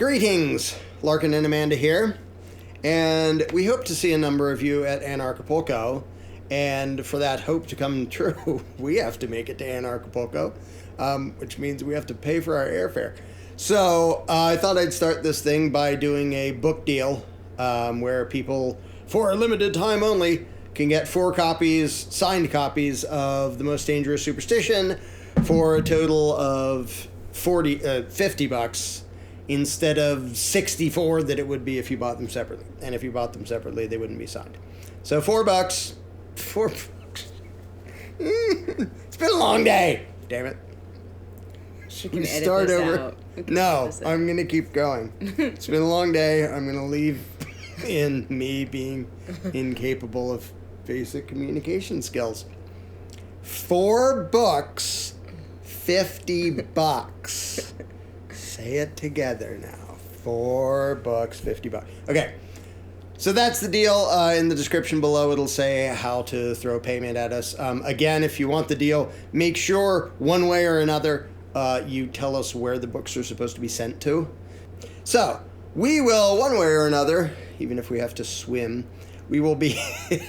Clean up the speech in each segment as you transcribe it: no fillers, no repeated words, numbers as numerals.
Greetings, Larken and Amanda here, and we hope to see a number of you at Anarchapulco, and for that hope to come true, we have to make it to Anarchapulco, which means we have to pay for our airfare. So I thought I'd start this thing by doing a book deal where people, for a limited time only, can get 4 copies, signed copies of The Most Dangerous Superstition for a total of $50 instead of 64 that it would be if you bought them separately. And if you bought them separately, they wouldn't be signed. So $4. $4. It's been a long day. Damn it. You can edit start this over. Out. No, I'm going to keep going. It's been a long day. I'm going to leave in me being incapable of basic communication skills. 4 books, $50. Say it together now. 4 books, $50. Okay. So that's the deal. In the description below, it'll say how to throw payment at us. Again, if you want the deal, make sure one way or another you tell us where the books are supposed to be sent to. So we will, one way or another, even if we have to swim, we will be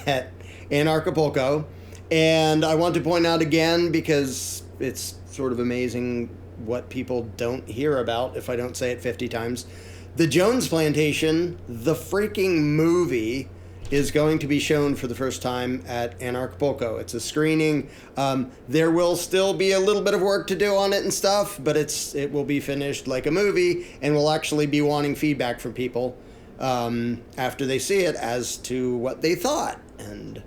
at Anarchapulco. And I want to point out again, because it's sort of amazing what people don't hear about if I don't say it 50 times. The Jones Plantation, the freaking movie, is going to be shown for the first time at Anarchapulco. It's a screening. There will still be a little bit of work to do on it and stuff, but it will be finished like a movie, and we'll actually be wanting feedback from people after they see it as to what they thought. And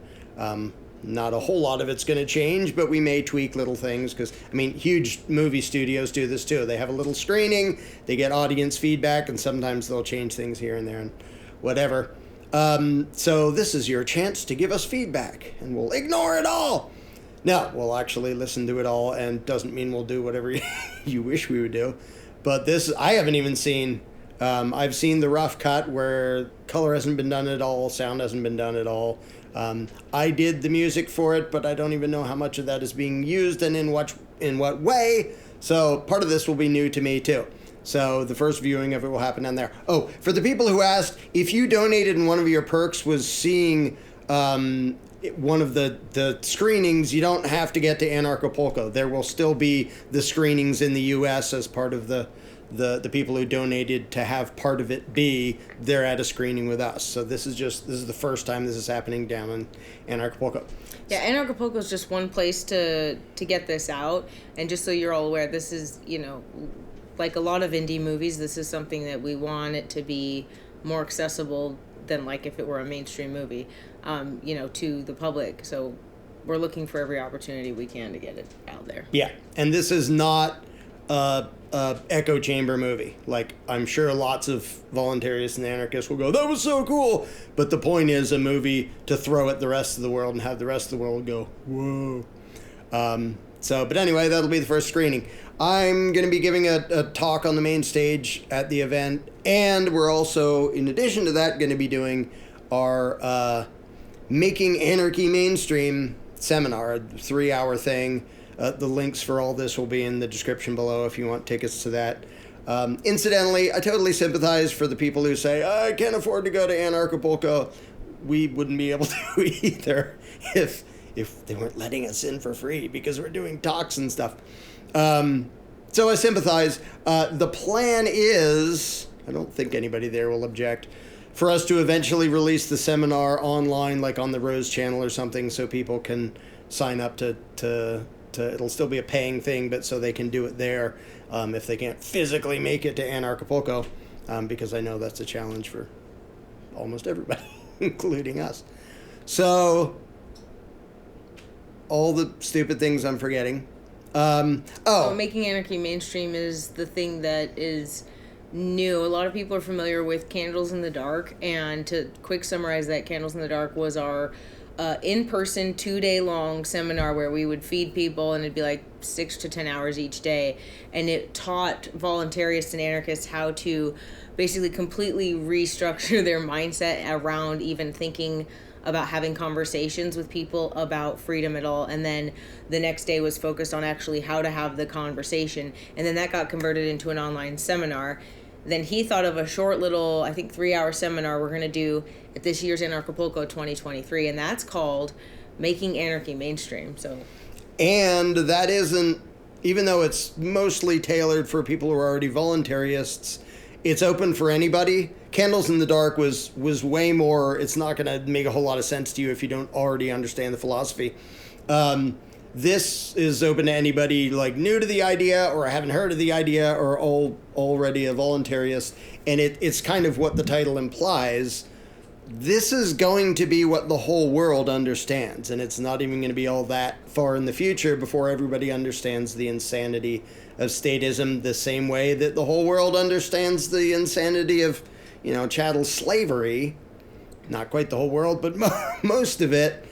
not a whole lot of it's going to change, but we may tweak little things because, I mean, huge movie studios do this too. They have a little screening, they get audience feedback, and sometimes they'll change things here and there and whatever. So this is your chance to give us feedback, and we'll ignore it all. No, we'll actually listen to it all, and doesn't mean we'll do whatever you wish we would do. But this, I haven't even seen. I've seen the rough cut where color hasn't been done at all, sound hasn't been done at all. I did the music for it, but I don't even know how much of that is being used and in what way. So part of this will be new to me too. So the first viewing of it will happen on there. Oh, for the people who asked, if you donated and one of your perks was seeing one of the screenings, you don't have to get to Anarchapulco. There will still be the screenings in the U.S. as part of the people who donated to have part of it be they're at a screening with us. So this is the first time this is happening down in Anarchapulco. Yeah, Anarchapulco is just one place to get this out. And just so you're all aware, this is, like a lot of indie movies, this is something that we want it to be more accessible than like if it were a mainstream movie, to the public. So we're looking for every opportunity we can to get it out there. Yeah, and this is not a echo chamber movie. Like, I'm sure lots of voluntarists and anarchists will go, that was so cool. But the point is a movie to throw at the rest of the world and have the rest of the world go, whoa. But anyway, that'll be the first screening. I'm going to be giving a talk on the main stage at the event, and we're also, in addition to that, going to be doing our Making Anarchy Mainstream seminar, a 3-hour thing. The links for all this will be in the description below if you want tickets to that. Incidentally, I totally sympathize for the people who say, I can't afford to go to Anarchapulco. We wouldn't be able to either if they weren't letting us in for free because we're doing talks and stuff. So I sympathize. The plan is, I don't think anybody there will object, for us to eventually release the seminar online, like on the Rose channel or something, so people can sign up to it'll still be a paying thing, but so they can do it there if they can't physically make it to Anarchapulco, because I know that's a challenge for almost everybody, including us. So all the stupid things I'm forgetting. Making Anarchy Mainstream is the thing that is new. A lot of people are familiar with Candles in the Dark, and to quick summarize that, Candles in the Dark was our in-person 2-day-long seminar where we would feed people, and it'd be like 6 to 10 hours each day, and it taught voluntarists and anarchists how to basically completely restructure their mindset around even thinking about having conversations with people about freedom at all. And then the next day was focused on actually how to have the conversation. And then that got converted into an online seminar. Then he thought of a short little, I think 3-hour seminar we're going to do at this year's Anarchapulco 2023, and that's called Making Anarchy Mainstream. So, and that isn't, even though it's mostly tailored for people who are already voluntarists, it's open for anybody. Candles in the Dark was way more, it's not going to make a whole lot of sense to you if you don't already understand the philosophy. This is open to anybody like new to the idea or haven't heard of the idea or already a voluntarist. And it's kind of what the title implies. This is going to be what the whole world understands. And it's not even going to be all that far in the future before everybody understands the insanity of statism the same way that the whole world understands the insanity of, chattel slavery. Not quite the whole world, but most of it.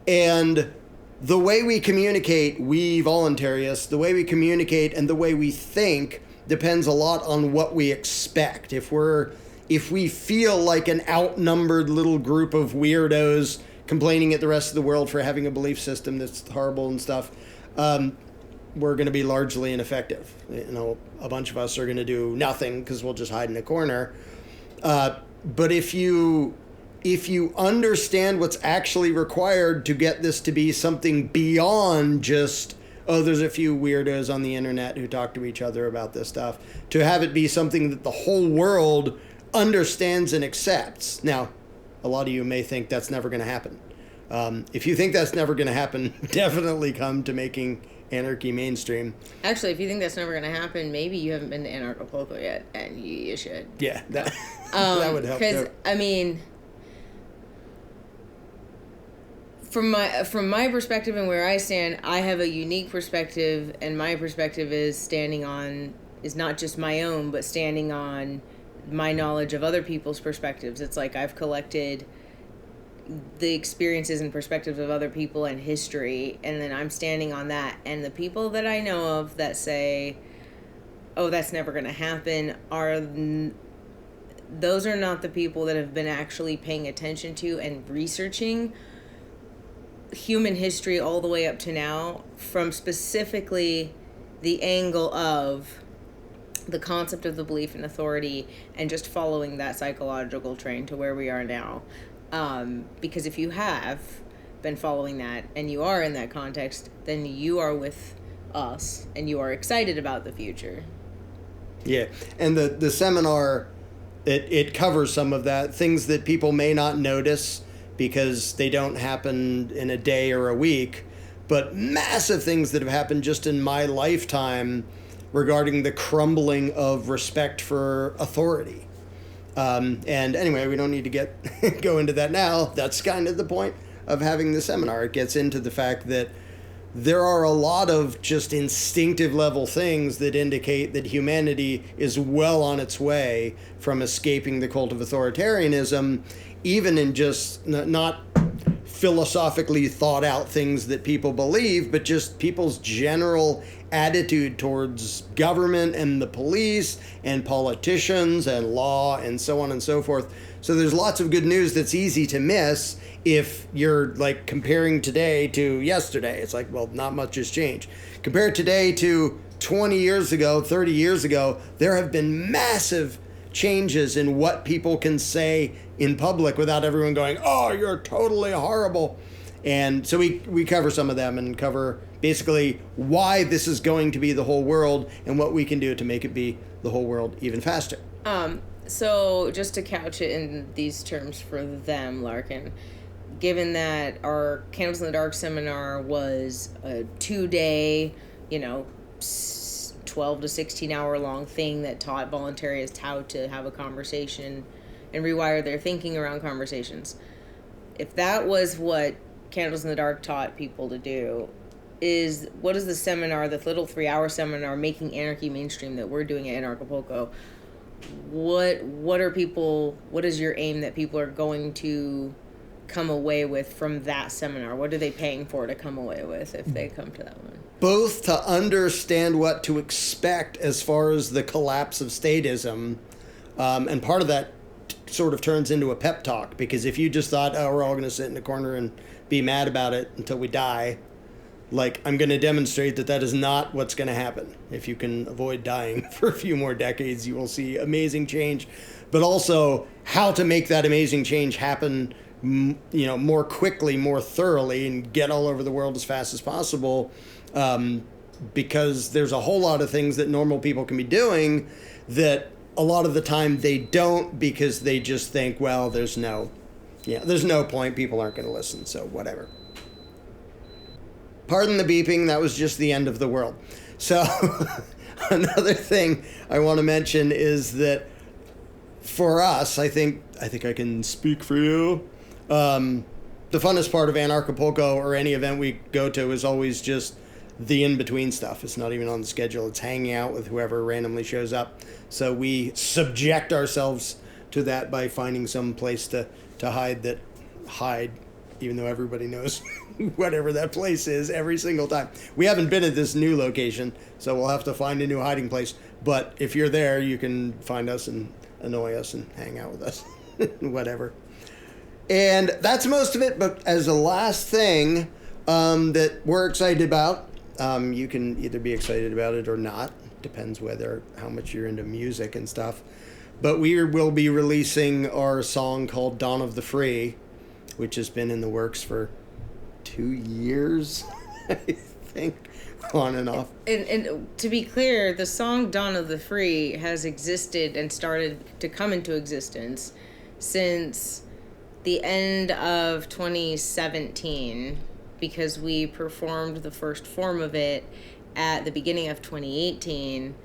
And the way we communicate, we voluntarists, the way we communicate and the way we think depends a lot on what we expect. If we feel like an outnumbered little group of weirdos complaining at the rest of the world for having a belief system that's horrible and stuff, we're going to be largely ineffective. A bunch of us are going to do nothing because we'll just hide in a corner. But if you understand what's actually required to get this to be something beyond just, there's a few weirdos on the internet who talk to each other about this stuff, to have it be something that the whole world understands and accepts. Now, a lot of you may think that's never going to happen. If you think that's never going to happen, definitely come to Making Anarchy Mainstream. Actually, if you think that's never going to happen, maybe you haven't been to Anarchapulco yet, and you should. Yeah, that would help. Because, from my perspective and where I stand, I have a unique perspective, and my perspective is not just my own, but standing on my knowledge of other people's perspectives. It's like I've collected the experiences and perspectives of other people and history, and then I'm standing on that. And the people that I know of that say, "Oh, that's never going to happen," those are not the people that have been actually paying attention to and researching human history all the way up to now, from specifically the angle of the concept of the belief in authority and just following that psychological train to where we are now. Because if you have been following that and you are in that context, then you are with us and you are excited about the future. Yeah, and the seminar, it covers some of that, things that people may not notice because they don't happen in a day or a week, but massive things that have happened just in my lifetime regarding the crumbling of respect for authority. And anyway, we don't need to go into that now. That's kind of the point of having the seminar. It gets into the fact that there are a lot of just instinctive level things that indicate that humanity is well on its way from escaping the cult of authoritarianism, even in just not philosophically thought out things that people believe, but just people's general attitude towards government and the police and politicians and law and so on and so forth. So there's lots of good news that's easy to miss if you're like comparing today to yesterday. It's like, well, not much has changed. Compare today to 20 years ago, 30 years ago, there have been massive changes in what people can say in public without everyone going, "Oh, you're totally horrible." And so we cover some of them and cover basically why this is going to be the whole world and what we can do to make it be the whole world even faster. So just to couch it in these terms for them, Larken, given that our Candles in the Dark seminar was a 2-day, 12 to 16 hour long thing that taught voluntarists how to have a conversation and rewire their thinking around conversations. If that was what Candles in the Dark taught people to do, what is the seminar, the little 3-hour seminar, Making Anarchy Mainstream, that we're doing at Anarchapulco? What is your aim that people are going to come away with from that seminar? What are they paying for to come away with if they come to that one? Both to understand what to expect as far as the collapse of statism, and part of that sort of turns into a pep talk, because if you just thought, "Oh, we're all going to sit in a corner and be mad about it until we die," Like, I'm going to demonstrate that is not what's going to happen. If you can avoid dying for a few more decades, you will see amazing change. But also how to make that amazing change happen, more quickly, more thoroughly, and get all over the world as fast as possible. Because there's a whole lot of things that normal people can be doing that a lot of the time they don't, because they just think, well, there's no point. People aren't going to listen, so whatever. Pardon the beeping, that was just the end of the world. So another thing I want to mention is that for us, I think I can speak for you. The funnest part of Anarchapulco or any event we go to is always just the in-between stuff. It's not even on the schedule. It's hanging out with whoever randomly shows up. So we subject ourselves to that by finding some place to hide, even though everybody knows whatever that place is every single time. We haven't been at this new location, so we'll have to find a new hiding place. But if you're there, you can find us and annoy us and hang out with us. Whatever. And that's most of it. But as a last thing that we're excited about, you can either be excited about it or not. Depends how much you're into music and stuff. But we will be releasing our song called Dawn of the Free, which has been in the works for 2 years, I think, on and off. And to be clear, the song Dawn of the Free has existed and started to come into existence since the end of 2017, because we performed the first form of it at the beginning of 2018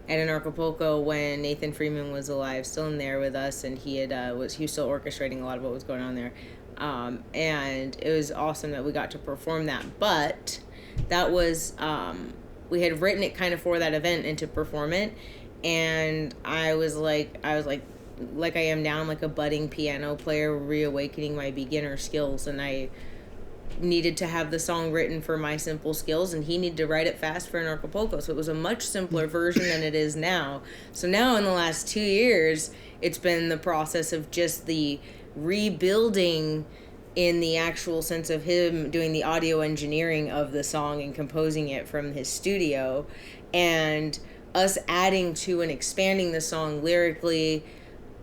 at Anarchapulco when Nathan Freeman was alive, still in there with us, and he was still orchestrating a lot of what was going on there. And it was awesome that we got to perform that. But that was, we had written it kind of for that event and to perform it. And I was like I am now, I'm like a budding piano player, reawakening my beginner skills. And I needed to have the song written for my simple skills, and he needed to write it fast for Anarchapulco. So it was a much simpler version than it is now. So now in the last 2 years, it's been the process of just the rebuilding in the actual sense of him doing the audio engineering of the song and composing it from his studio, and us adding to and expanding the song lyrically,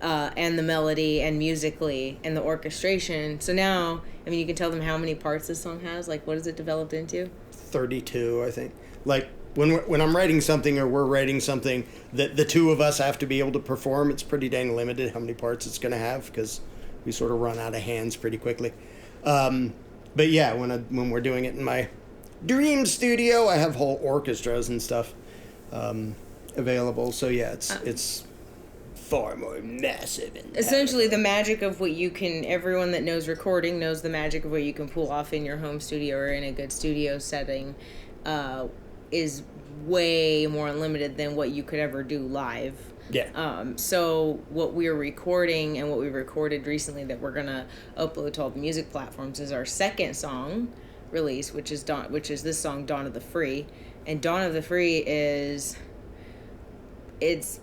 and the melody and musically and the orchestration. So now, I mean, you can tell them how many parts this song has. Like, what is it developed into? 32, I think. Like, when I'm writing something or we're writing something that the two of us have to be able to perform, it's pretty dang limited how many parts it's going to have, because we sort of run out of hands pretty quickly. But yeah, when we're doing it in my dream studio, I have whole orchestras and stuff available. So yeah, it's far more massive. Essentially, the magic of what you can, everyone that knows recording knows the magic of what you can pull off in your home studio or in a good studio setting is way more unlimited than what you could ever do live. Yeah. So what we're recording and what we recorded recently that we're gonna upload to all the music platforms is our second song release, which is this song Dawn of the Free. And Dawn of the Free it's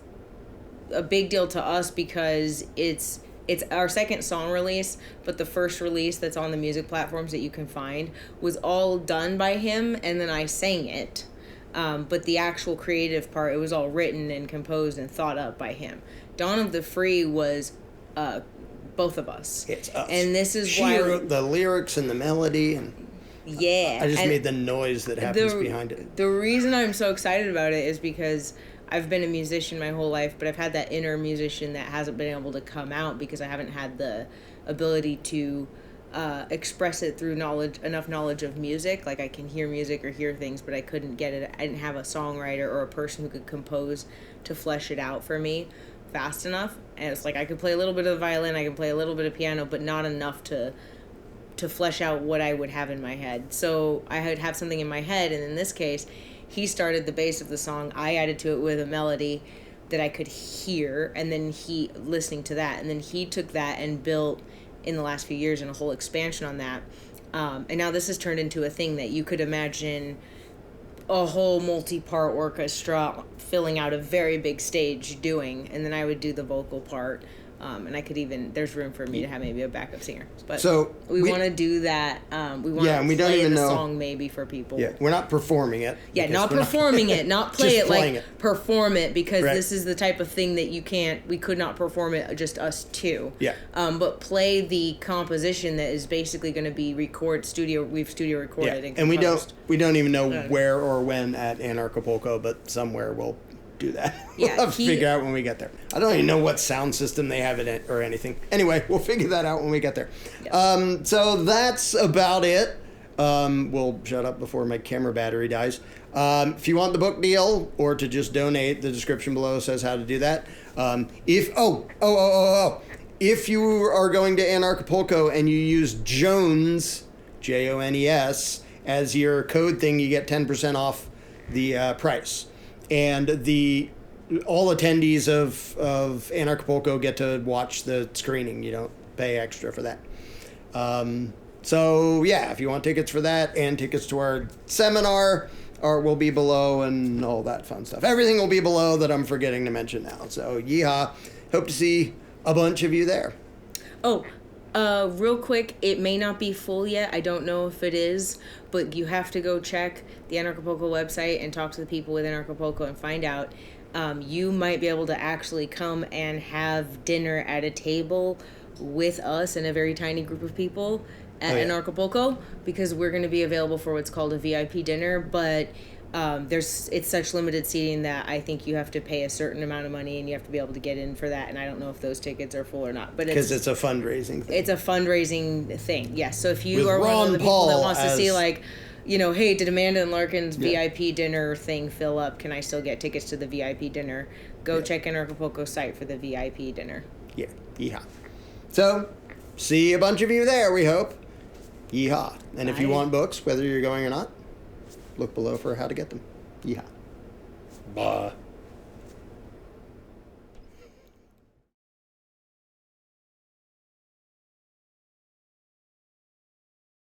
a big deal to us because it's our second song release, but the first release that's on the music platforms that you can find was all done by him, and then I sang it. But the actual creative part, it was all written and composed and thought up by him. Dawn of the Free was both of us. It's us. And this is she wrote the lyrics and the melody, and yeah, I just made the noise that happens behind it. The reason I'm so excited about it is because I've been a musician my whole life, but I've had that inner musician that hasn't been able to come out because I haven't had the ability to express it through enough knowledge of music. Like, I can hear music or hear things, but I couldn't get it. I didn't have a songwriter or a person who could compose to flesh it out for me fast enough. And it's like I could play a little bit of the violin, I can play a little bit of piano, but not enough to flesh out what I would have in my head. So I would have something in my head, and in this case, he started the bass of the song. I added to it with a melody that I could hear, and then he listening to that, and then he took that and built in the last few years and a whole expansion on that. And now this has turned into a thing that you could imagine a whole multi-part orchestra filling out a very big stage doing, and then I would do the vocal part And I could even, there's room for me to have maybe a backup singer. But so we want to do that. We want to play the song maybe for people. Yeah, we're not performing it. Yeah, not performing it, not play it like perform it, because right. this is the type of thing that we could not perform it, just us two. Yeah. But play the composition that is basically going to be we've studio recorded and composed. And we don't even know where or when at Anarchapulco, but somewhere we'll do that. We'll have to figure out when we get there. I don't even know what sound system they have it or anything. Anyway, we'll figure that out when we get there. Yeah. So that's about it. We'll shut up before my camera battery dies. If you want the book deal or to just donate, the description below says how to do that. If you are going to Anarchapulco and you use Jones, Jones, as your code thing, you get 10% off the price. And all attendees of Anarchapulco get to watch the screening. You don't pay extra for that. So yeah, if you want tickets for that and tickets to our seminar, will be below and all that fun stuff. Everything will be below that I'm forgetting to mention now. So yeehaw. Hope to see a bunch of you there. Real quick, it may not be full yet. I don't know if it is, but you have to go check the Anarchapulco website and talk to the people with Anarchapulco and find out. You might be able to actually come and have dinner at a table with us and a very tiny group of people at Anarchapulco, because we're going to be available for what's called a VIP dinner, but it's such limited seating that I think you have to pay a certain amount of money and you have to be able to get in for that, and I don't know if those tickets are full or not. But because it's a fundraising thing. It's a fundraising thing, yes. So if you are one of the people that wants to see, like, hey, did Amanda and Larken's VIP dinner thing fill up? Can I still get tickets to the VIP dinner? Go check Anarchapulco's site for the VIP dinner. Yeah, yeehaw. So, see a bunch of you there, we hope. Yeehaw. And if you want books, whether you're going or not, look below for how to get them. Yeehaw. Bye.